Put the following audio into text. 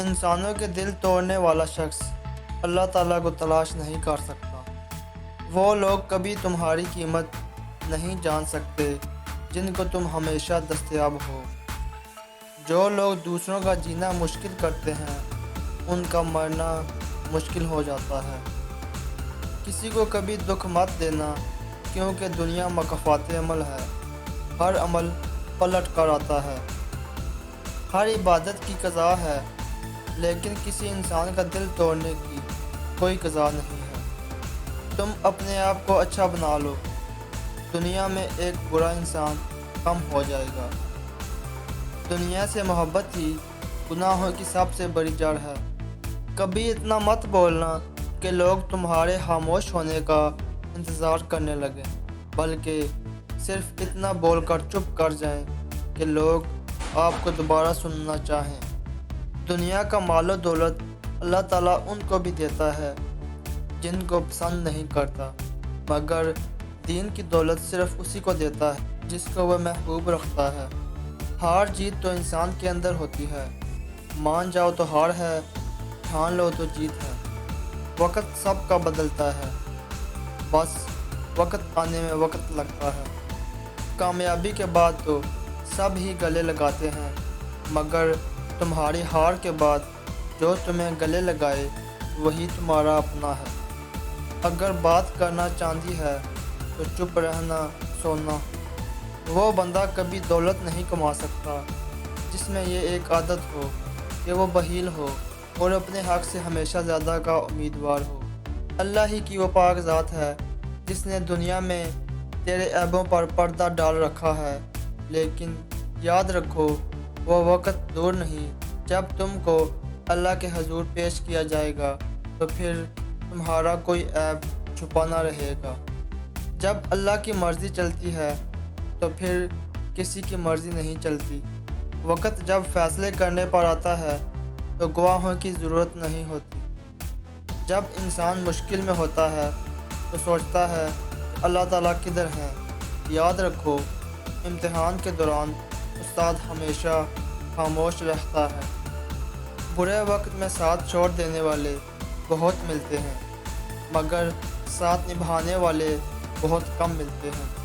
انسانوں کے دل توڑنے والا شخص اللہ تعالیٰ کو تلاش نہیں کر سکتا۔ وہ لوگ کبھی تمہاری قیمت نہیں جان سکتے جن کو تم ہمیشہ دستیاب ہو۔ جو لوگ دوسروں کا جینا مشکل کرتے ہیں ان کا مرنا مشکل ہو جاتا ہے۔ کسی کو کبھی دکھ مت دینا، کیونکہ دنیا مکافات عمل ہے۔ ہر عمل پلٹ کر آتا ہے۔ ہر عبادت کی قضا ہے، لیکن کسی انسان کا دل توڑنے کی کوئی قضا نہیں ہے۔ تم اپنے آپ کو اچھا بنا لو، دنیا میں ایک برا انسان کم ہو جائے گا۔ دنیا سے محبت ہی گناہوں کی سب سے بڑی جڑ ہے۔ کبھی اتنا مت بولنا کہ لوگ تمہارے خاموش ہونے کا انتظار کرنے لگیں، بلکہ صرف اتنا بول کر چپ کر جائیں کہ لوگ آپ کو دوبارہ سننا چاہیں۔ دنیا کا مال و دولت اللہ تعالیٰ ان کو بھی دیتا ہے جن کو پسند نہیں کرتا، مگر دین کی دولت صرف اسی کو دیتا ہے جس کو وہ محبوب رکھتا ہے۔ ہار جیت تو انسان کے اندر ہوتی ہے۔ مان جاؤ تو ہار ہے، ٹھان لو تو جیت ہے۔ وقت سب کا بدلتا ہے، بس وقت آنے میں وقت لگتا ہے۔ کامیابی کے بعد تو سب ہی گلے لگاتے ہیں، مگر تمہاری ہار کے بعد جو تمہیں گلے لگائے وہی تمہارا اپنا ہے۔ اگر بات کرنا چاندی ہے تو چپ رہنا سونا۔ وہ بندہ کبھی دولت نہیں کما سکتا جس میں یہ ایک عادت ہو کہ وہ بخیل ہو اور اپنے حق سے ہمیشہ زیادہ کا امیدوار ہو۔ اللہ ہی کی وہ پاک ذات ہے جس نے دنیا میں تیرے عیبوں پر پردہ ڈال رکھا ہے، لیکن یاد رکھو وہ وقت دور نہیں جب تم کو اللہ کے حضور پیش کیا جائے گا تو پھر تمہارا کوئی عیب چھپا نہ رہے گا۔ جب اللہ کی مرضی چلتی ہے تو پھر کسی کی مرضی نہیں چلتی۔ وقت جب فیصلے کرنے پر آتا ہے تو گواہوں کی ضرورت نہیں ہوتی۔ جب انسان مشکل میں ہوتا ہے تو سوچتا ہے کہ اللہ تعالیٰ کدھر ہیں۔ یاد رکھو امتحان کے دوران استاد ہمیشہ خاموش رہتا ہے۔ برے وقت میں ساتھ چھوڑ دینے والے بہت ملتے ہیں، مگر ساتھ نبھانے والے بہت کم ملتے ہیں۔